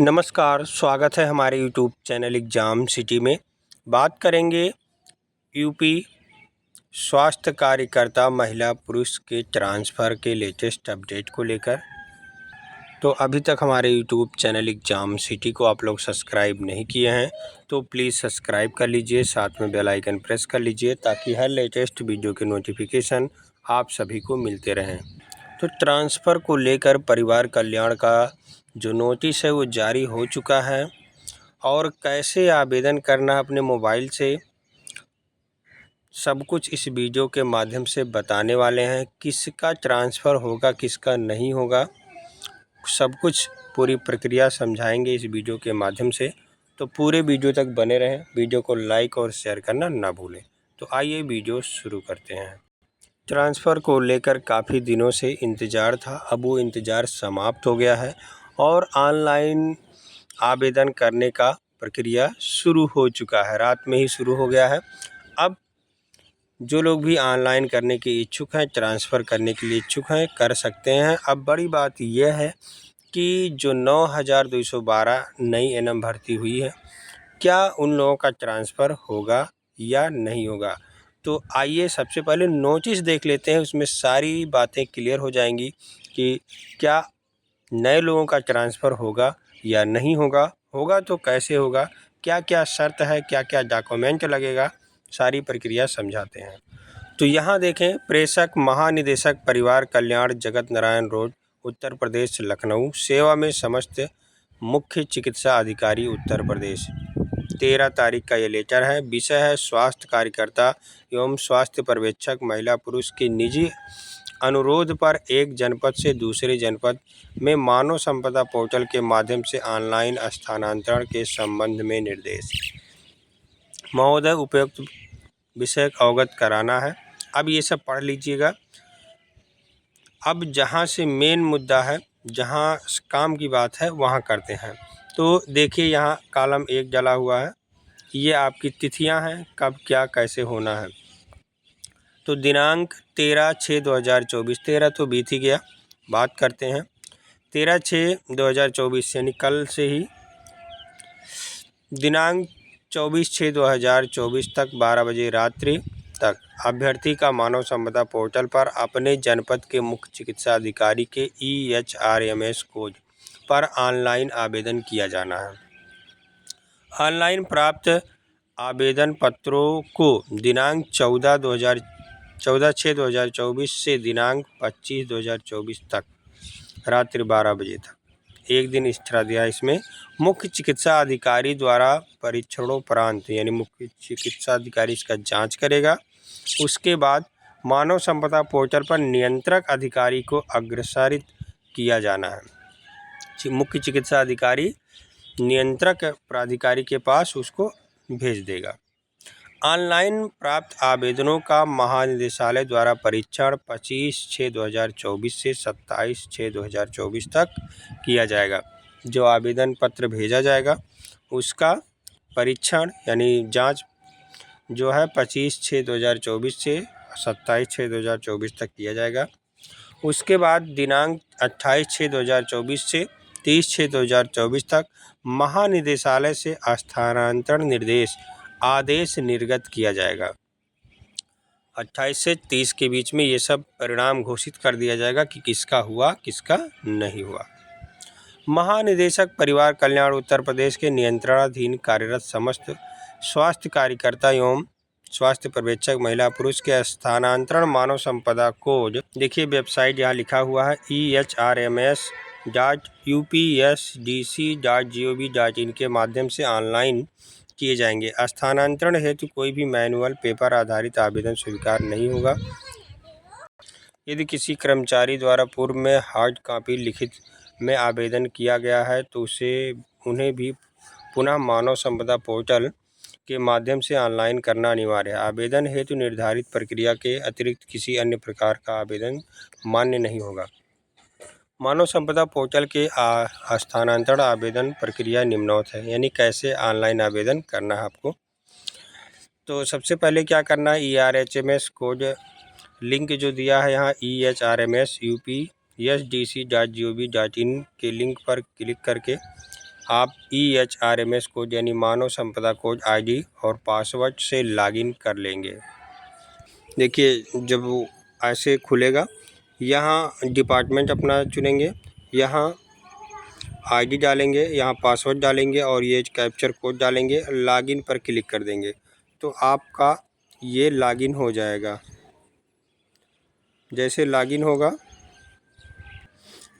नमस्कार, स्वागत है हमारे यूट्यूब चैनल एग्ज़ाम सिटी में। बात करेंगे यूपी स्वास्थ्य कार्यकर्ता महिला पुरुष के ट्रांसफ़र के लेटेस्ट अपडेट को लेकर। तो अभी तक हमारे यूट्यूब चैनल एग्ज़ाम सिटी को आप लोग सब्सक्राइब नहीं किए हैं तो प्लीज़ सब्सक्राइब कर लीजिए, साथ में बेल आइकन प्रेस कर लीजिए ताकि हर लेटेस्ट वीडियो के नोटिफिकेशन आप सभी को मिलते रहें। तो ट्रांसफ़र को लेकर परिवार कल्याण का जो नोटिस है वो जारी हो चुका है और कैसे आवेदन करना अपने मोबाइल से सब कुछ इस वीडियो के माध्यम से बताने वाले हैं। किसका ट्रांसफ़र होगा, किसका नहीं होगा, सब कुछ पूरी प्रक्रिया समझाएंगे इस वीडियो के माध्यम से। तो पूरे वीडियो तक बने रहें, वीडियो को लाइक और शेयर करना ना भूलें। तो आइए वीडियो शुरू करते हैं। ट्रांसफ़र को लेकर काफ़ी दिनों से इंतज़ार था, अब वो इंतज़ार समाप्त हो गया है और ऑनलाइन आवेदन करने का प्रक्रिया शुरू हो चुका है, रात में ही शुरू हो गया है। अब जो लोग भी ऑनलाइन करने के इच्छुक हैं, ट्रांसफ़र करने के लिए इच्छुक हैं, कर सकते हैं। अब बड़ी बात यह है कि जो 9,212 नई एनएम भर्ती हुई है, क्या उन लोगों का ट्रांसफ़र होगा या नहीं होगा। तो आइए सबसे पहले नोटिस देख लेते हैं, उसमें सारी बातें क्लियर हो जाएंगी कि क्या नए लोगों का ट्रांसफ़र होगा या नहीं होगा, होगा तो कैसे होगा, क्या क्या शर्त है, क्या क्या डॉक्यूमेंट लगेगा, सारी प्रक्रिया समझाते हैं। तो यहाँ देखें, प्रेषक महानिदेशक परिवार कल्याण जगत नारायण रोड उत्तर प्रदेश लखनऊ, सेवा में समस्त मुख्य चिकित्सा अधिकारी उत्तर प्रदेश। 13 तारीख का ये लेटर है। विषय है स्वास्थ्य कार्यकर्ता एवं स्वास्थ्य पर्यवेक्षक महिला पुरुष के निजी अनुरोध पर एक जनपद से दूसरे जनपद में मानव संपदा पोर्टल के माध्यम से ऑनलाइन स्थानांतरण के संबंध में निर्देश। महोदय, उपयुक्त विषय अवगत कराना है। अब ये सब पढ़ लीजिएगा। अब जहाँ से मेन मुद्दा है, जहाँ काम की बात है, वहाँ करते हैं। तो देखिए, यहाँ कॉलम 1 डला हुआ है, ये आपकी तिथियां हैं, कब क्या कैसे होना है। तो दिनांक 13/6/2024, 13 तो बीत ही गया। बात करते हैं 13/6/2024 यानी कल से ही दिनांक 24/6/2024 तक 12 बजे रात्रि तक अभ्यर्थी का मानव संपदा पोर्टल पर अपने जनपद के मुख्य चिकित्सा अधिकारी के EHRMS कोड पर ऑनलाइन आवेदन किया जाना है। ऑनलाइन प्राप्त आवेदन पत्रों को दिनांक 14/6/2024 से दिनांक 25/2024 तक रात्रि 12 बजे तक, एक दिन एक्स्ट्रा दिया इसमें, मुख्य चिकित्सा अधिकारी द्वारा परीक्षणोपरांत यानी मुख्य चिकित्सा अधिकारी इसका जांच करेगा। उसके बाद मानव संपदा पोर्टल पर नियंत्रक अधिकारी को अग्रसारित किया जाना है। मुख्य चिकित्सा अधिकारी नियंत्रक प्राधिकारी के पास उसको भेज देगा। ऑनलाइन प्राप्त आवेदनों का महानिदेशालय द्वारा परीक्षण 25/6/2024 से 27/6/2024 तक किया जाएगा। जो आवेदन पत्र भेजा जाएगा उसका परीक्षण यानी जांच जो है 25/6/2024 से 27/6/2024 तक किया जाएगा। उसके बाद दिनांक 28/6/2024 से 30/6/2024 तक महानिदेशालय से स्थानांतरण निर्देश आदेश निर्गत किया जाएगा। 28 से 30 के बीच में ये सब परिणाम घोषित कर दिया जाएगा कि किसका हुआ, किसका नहीं हुआ। महानिदेशक परिवार कल्याण उत्तर प्रदेश के नियंत्रणाधीन कार्यरत समस्त स्वास्थ्य कार्यकर्ता एवं स्वास्थ्य पर्यवेक्षक महिला पुरुष के स्थानांतरण मानव संपदा कोड, देखिए वेबसाइट यहाँ लिखा हुआ है EHRMS.UPSDC.gov.in के माध्यम से ऑनलाइन किए जाएंगे। स्थानांतरण हेतु कोई भी मैनुअल पेपर आधारित आवेदन स्वीकार नहीं होगा। यदि किसी कर्मचारी द्वारा पूर्व में हार्ड कॉपी लिखित में आवेदन किया गया है तो उन्हें भी पुनः मानव संपदा पोर्टल के माध्यम से ऑनलाइन करना अनिवार्य है। आवेदन हेतु निर्धारित प्रक्रिया के अतिरिक्त किसी अन्य प्रकार का आवेदन मान्य नहीं होगा। मानव संपदा पोर्टल के स्थानांतरण आवेदन प्रक्रिया निम्नवत है, यानी कैसे ऑनलाइन आवेदन करना है आपको। तो सबसे पहले क्या करना है, EHRMS कोड लिंक जो दिया है यहाँ EHRMS UPSDC.gov.in के लिंक पर क्लिक करके आप EHRMS कोड यानी मानव संपदा कोड ID और पासवर्ड से लॉगिन कर लेंगे। देखिए, जब वो ऐसे खुलेगा, यहाँ डिपार्टमेंट अपना चुनेंगे, यहाँ ID डालेंगे, यहाँ पासवर्ड डालेंगे और ये कैप्चर कोड डालेंगे, लॉगिन पर क्लिक कर देंगे तो आपका ये लॉगिन हो जाएगा। जैसे लॉगिन होगा,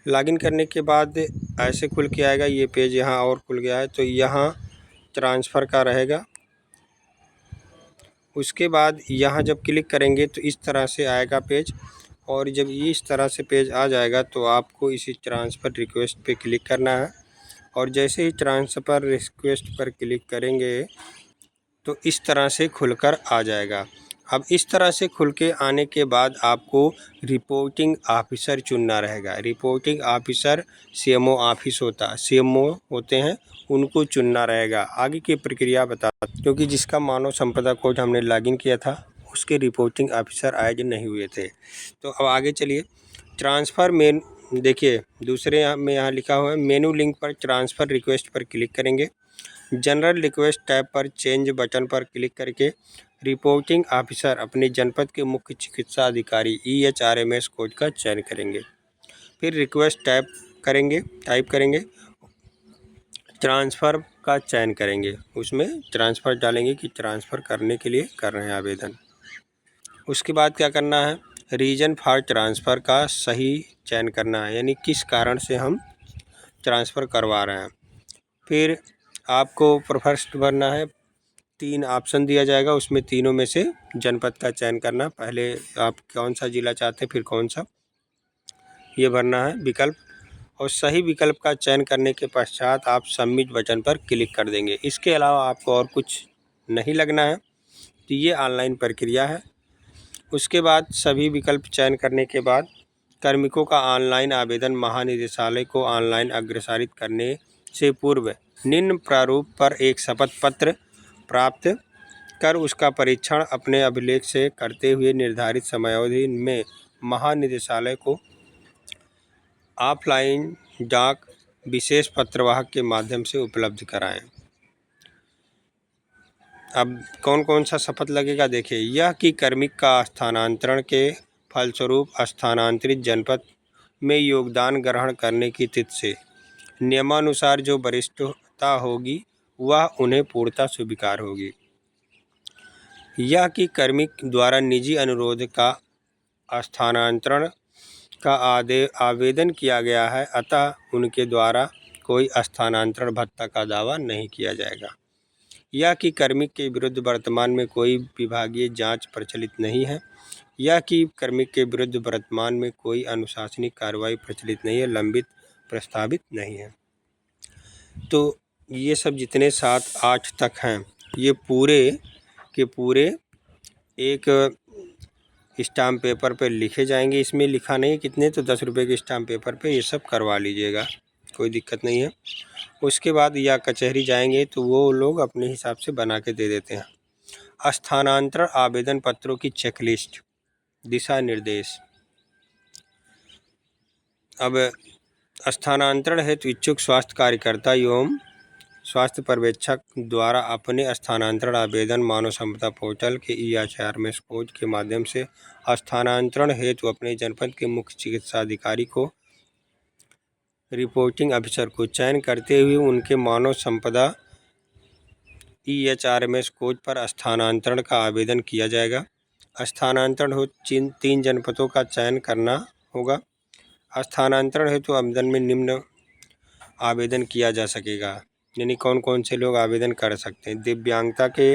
लॉगिन करने के बाद ऐसे खुल के आएगा ये पेज। यहाँ और खुल गया है तो यहाँ ट्रांसफ़र का रहेगा। उसके बाद यहाँ जब क्लिक करेंगे तो इस तरह से आएगा पेज, और जब ये इस तरह से पेज आ जाएगा तो आपको इसी ट्रांसफ़र रिक्वेस्ट पे क्लिक करना है। और जैसे ही ट्रांसफ़र रिक्वेस्ट पर क्लिक करेंगे तो इस तरह से खुलकर आ जाएगा। अब इस तरह से खुल के आने के बाद आपको रिपोर्टिंग ऑफिसर चुनना रहेगा। रिपोर्टिंग ऑफिसर CMO ऑफिस होता है, CMO होते हैं, उनको चुनना रहेगा। आगे की प्रक्रिया क्योंकि जिसका मानव संपदा कोड हमने लॉगिन किया था उसके रिपोर्टिंग ऑफिसर ऐड नहीं हुए थे। तो अब आगे चलिए, ट्रांसफ़र देखिए दूसरे में यहाँ लिखा हुआ है मेनू लिंक पर ट्रांसफ़र रिक्वेस्ट पर क्लिक करेंगे। जनरल रिक्वेस्ट टैब पर चेंज बटन पर क्लिक करके रिपोर्टिंग ऑफिसर अपने जनपद के मुख्य चिकित्सा अधिकारी EHRMS कोड का चयन करेंगे। फिर रिक्वेस्ट टाइप करेंगे, ट्रांसफ़र का चयन करेंगे, उसमें ट्रांसफ़र डालेंगे कि ट्रांसफ़र करने के लिए कर रहे हैं आवेदन। उसके बाद क्या करना है, रीज़न फॉर ट्रांसफ़र का सही चयन करना है, यानी किस कारण से हम ट्रांसफ़र करवा रहे हैं। फिर आपको फर्स्ट भरना है, 3 ऑप्शन दिया जाएगा, उसमें तीनों में से जनपद का चयन करना। पहले आप कौन सा ज़िला चाहते हैं, फिर कौन सा, ये भरना है विकल्प। और सही विकल्प का चयन करने के पश्चात आप सबमिट बटन पर क्लिक कर देंगे। इसके अलावा आपको और कुछ नहीं लगना है। तो ये ऑनलाइन प्रक्रिया है। उसके बाद सभी विकल्प चयन करने के बाद कार्मिकों का ऑनलाइन आवेदन महानिदेशालय को ऑनलाइन अग्रसारित करने से पूर्व निम्न प्रारूप पर एक शपथ पत्र प्राप्त कर उसका परीक्षण अपने अभिलेख से करते हुए निर्धारित समयावधि में महानिदेशालय को ऑफलाइन डाक विशेष पत्रवाहक के माध्यम से उपलब्ध कराएं। अब कौन कौन सा शपथ लगेगा, देखिए, यह कि कार्मिक का स्थानांतरण के फलस्वरूप स्थानांतरित जनपद में योगदान ग्रहण करने की तिथि से नियमानुसार जो वरिष्ठता होगी वह उन्हें पूर्णतः स्वीकार होगी। यह कि कार्मिक द्वारा निजी अनुरोध का स्थानांतरण का आवेदन किया गया है, अतः उनके द्वारा कोई स्थानांतरण भत्ता का दावा नहीं किया जाएगा। यह कि कार्मिक के विरुद्ध वर्तमान में कोई विभागीय जांच प्रचलित नहीं है। यह कि कार्मिक के विरुद्ध वर्तमान में कोई अनुशासनिक कार्रवाई प्रचलित नहीं है, लंबित प्रस्तावित नहीं है। तो ये सब जितने 7-8 तक हैं, ये पूरे के पूरे एक स्टाम्प पेपर पे लिखे जाएंगे। इसमें लिखा नहीं कितने, तो 10 रुपये के स्टाम्प पेपर पे ये सब करवा लीजिएगा, कोई दिक्कत नहीं है। उसके बाद या कचहरी जाएंगे तो वो लोग अपने हिसाब से बना के दे देते हैं। स्थानांतरण आवेदन पत्रों की चेकलिस्ट, दिशा निर्देश। अब स्थानांतरण हेतु इच्छुक स्वास्थ्य कार्यकर्ता एवं स्वास्थ्य पर्यवेक्षक द्वारा अपने स्थानांतरण आवेदन मानव संपदा पोर्टल के EHRMS कोड के माध्यम से स्थानांतरण हेतु अपने जनपद के मुख्य चिकित्सा अधिकारी को रिपोर्टिंग ऑफिसर को चयन करते हुए उनके मानव संपदा EHRMS कोड पर स्थानांतरण का आवेदन किया जाएगा। स्थानांतरण हो 3 जनपदों का चयन करना होगा। स्थानांतरण हेतु आवेदन में निम्न आवेदन किया जा सकेगा, यानी कौन कौन से लोग आवेदन कर सकते हैं। दिव्यांगता के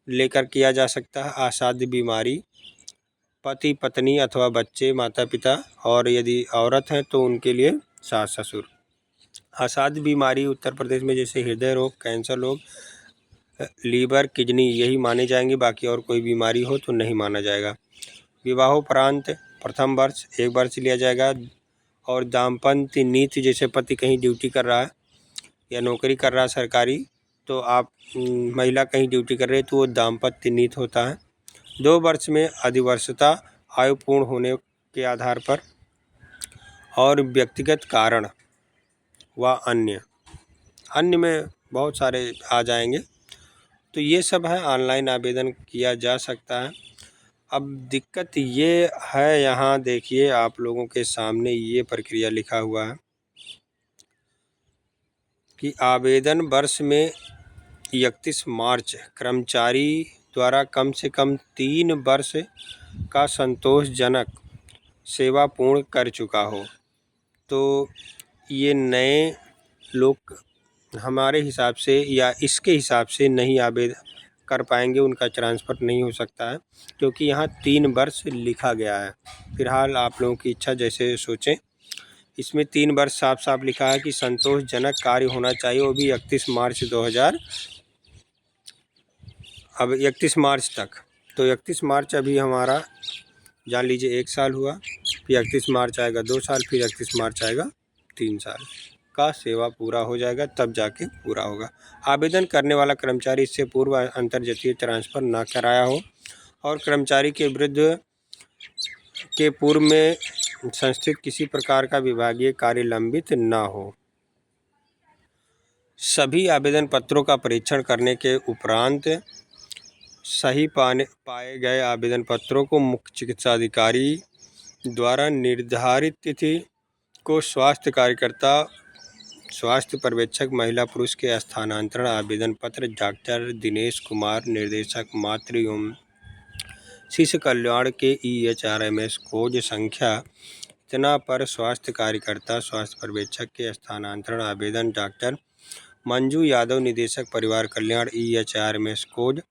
लेकर किया जा सकता है, असाध्य बीमारी, पति पत्नी अथवा बच्चे माता पिता, और यदि औरत हैं तो उनके लिए सास ससुर। असाध्य बीमारी उत्तर प्रदेश में जैसे हृदय रोग, कैंसर रोग, लीवर, किडनी, यही माने जाएंगे। बाकी और कोई बीमारी हो तो नहीं माना जाएगा। विवाहोपरांत प्रथम वर्ष 1 वर्ष लिया जाएगा। और दाम्पत्य नीति, जैसे पति कहीं ड्यूटी कर रहा है या नौकरी कर रहा है सरकारी, तो आप महिला कहीं ड्यूटी कर रहे हैं तो वो दाम्पत्य नीति होता है। 2 वर्ष में अधिवर्षता आयु पूर्ण होने के आधार पर, और व्यक्तिगत कारण व अन्य अन्य में बहुत सारे आ जाएंगे। तो ये सब है, ऑनलाइन आवेदन किया जा सकता है। अब दिक्कत ये है, यहाँ देखिए आप लोगों के सामने ये प्रक्रिया लिखा हुआ है कि आवेदन वर्ष में 31 मार्च कर्मचारी द्वारा कम से कम 3 वर्ष का संतोषजनक सेवा पूर्ण कर चुका हो। तो ये नए लोग हमारे हिसाब से या इसके हिसाब से नहीं आवेदन कर पाएंगे, उनका ट्रांसफ़र नहीं हो सकता है, क्योंकि यहाँ 3 वर्ष लिखा गया है। फिलहाल आप लोगों की इच्छा जैसे सोचें। इसमें 3 वर्ष साफ साफ लिखा है कि संतोषजनक कार्य होना चाहिए, वो भी 31 मार्च 2000, अब 31 मार्च तक। तो 31 मार्च अभी हमारा जान लीजिए 1 साल हुआ, फिर 31 मार्च आएगा 2 साल, फिर 31 मार्च आएगा 3 साल का सेवा पूरा हो जाएगा, तब जाके पूरा होगा। आवेदन करने वाला कर्मचारी इससे पूर्व अंतर्जतीय ट्रांसफ़र ना कराया हो और कर्मचारी के विरुद्ध के पूर्व में संस्थित किसी प्रकार का विभागीय कार्य लंबित न हो। सभी आवेदन पत्रों का परीक्षण करने के उपरांत सही पाए गए आवेदन पत्रों को मुख्य चिकित्साधिकारी द्वारा निर्धारित तिथि को स्वास्थ्य कार्यकर्ता, स्वास्थ्य पर्यवेक्षक, महिला पुरुष के स्थानांतरण आवेदन पत्र डॉक्टर दिनेश कुमार, निर्देशक मातृ एवं शिशु कल्याण के EHRMS कोड संख्या इतना पर स्वास्थ्य कार्यकर्ता, स्वास्थ्य पर्यवेक्षक के स्थानांतरण आवेदन डॉक्टर मंजू यादव, निदेशक परिवार कल्याण EHRMS कोड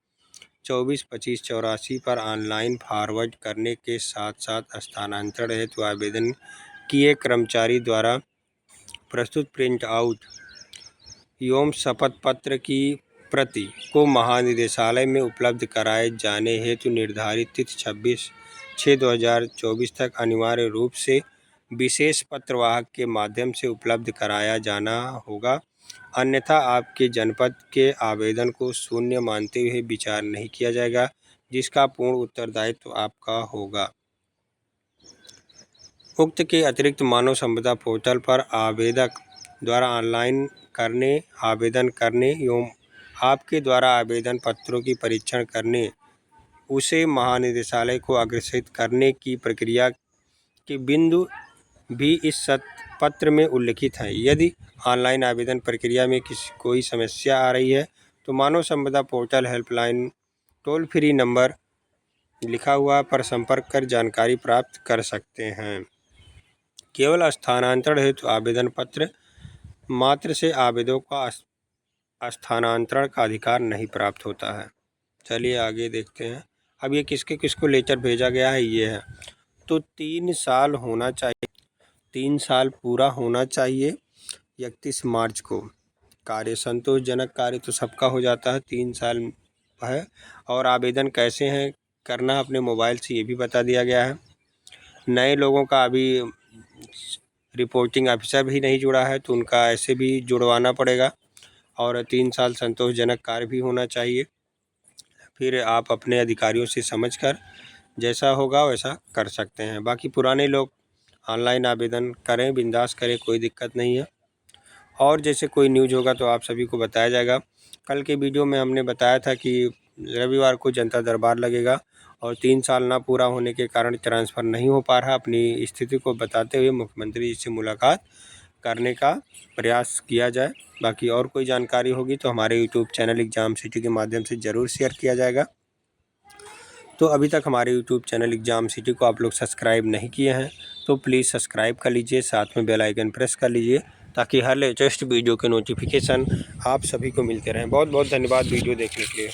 242584 पर ऑनलाइन फॉरवर्ड करने के साथ साथ स्थानांतरण हेतु आवेदन किए कर्मचारी द्वारा प्रस्तुत प्रिंट आउट एवं शपथ पत्र की प्रति को महानिदेशालय में उपलब्ध कराए जाने हेतु निर्धारित तिथि 26/6/2024 तक अनिवार्य रूप से विशेष पत्रवाहक के माध्यम से उपलब्ध कराया जाना होगा, अन्यथा आपके जनपद के आवेदन को शून्य मानते हुए विचार नहीं किया जाएगा, जिसका पूर्ण उत्तरदायित्व आपका होगा। उक्त के अतिरिक्त मानव संपदा पोर्टल पर आवेदक द्वारा ऑनलाइन आवेदन करने एवं आपके द्वारा आवेदन पत्रों की परीक्षण करने, उसे महानिदेशालय को अग्रेसित करने की प्रक्रिया के बिंदु भी इस पत्र में उल्लिखित हैं। यदि ऑनलाइन आवेदन प्रक्रिया में कोई समस्या आ रही है तो मानव संपदा portal helpline toll free number लिखा हुआ पर संपर्क कर जानकारी प्राप्त कर सकते हैं। केवल स्थानांतरण हेतु आवेदन पत्र मात्र से आवेदकों का स्थानांतरण का अधिकार नहीं प्राप्त होता है। चलिए आगे देखते हैं। अब ये किसको लेटर भेजा गया है, ये है। तो 3 साल होना चाहिए, 3 साल पूरा होना चाहिए 31 मार्च को। कार्य संतोषजनक कार्य तो सबका हो जाता है, 3 साल है। और आवेदन कैसे हैं करना अपने मोबाइल से, ये भी बता दिया गया है। नए लोगों का अभी रिपोर्टिंग ऑफिसर भी नहीं जुड़ा है तो उनका ऐसे भी जुड़वाना पड़ेगा। और 3 साल संतोषजनक कार्य भी होना चाहिए। फिर आप अपने अधिकारियों से समझकर जैसा होगा वैसा कर सकते हैं। बाकी पुराने लोग ऑनलाइन आवेदन करें, बिंदास करें, कोई दिक्कत नहीं है। और जैसे कोई न्यूज़ होगा तो आप सभी को बताया जाएगा। कल के वीडियो में हमने बताया था कि रविवार को जनता दरबार लगेगा और 3 साल ना पूरा होने के कारण ट्रांसफ़र नहीं हो पा रहा। अपनी स्थिति को बताते हुए मुख्यमंत्री जी से मुलाकात करने का प्रयास किया जाए। बाकी और कोई जानकारी होगी तो हमारे यूट्यूब चैनल एग्ज़ाम सिटी के माध्यम से ज़रूर शेयर किया जाएगा। तो अभी तक हमारे यूट्यूब चैनल एग्ज़ाम सिटी को आप लोग सब्सक्राइब नहीं किए हैं तो प्लीज़ सब्सक्राइब कर लीजिए, साथ में बेल आइकन प्रेस कर लीजिए ताकि हर लेटेस्ट वीडियो के नोटिफिकेशन आप सभी को मिलते रहें। बहुत बहुत धन्यवाद वीडियो देखने के लिए।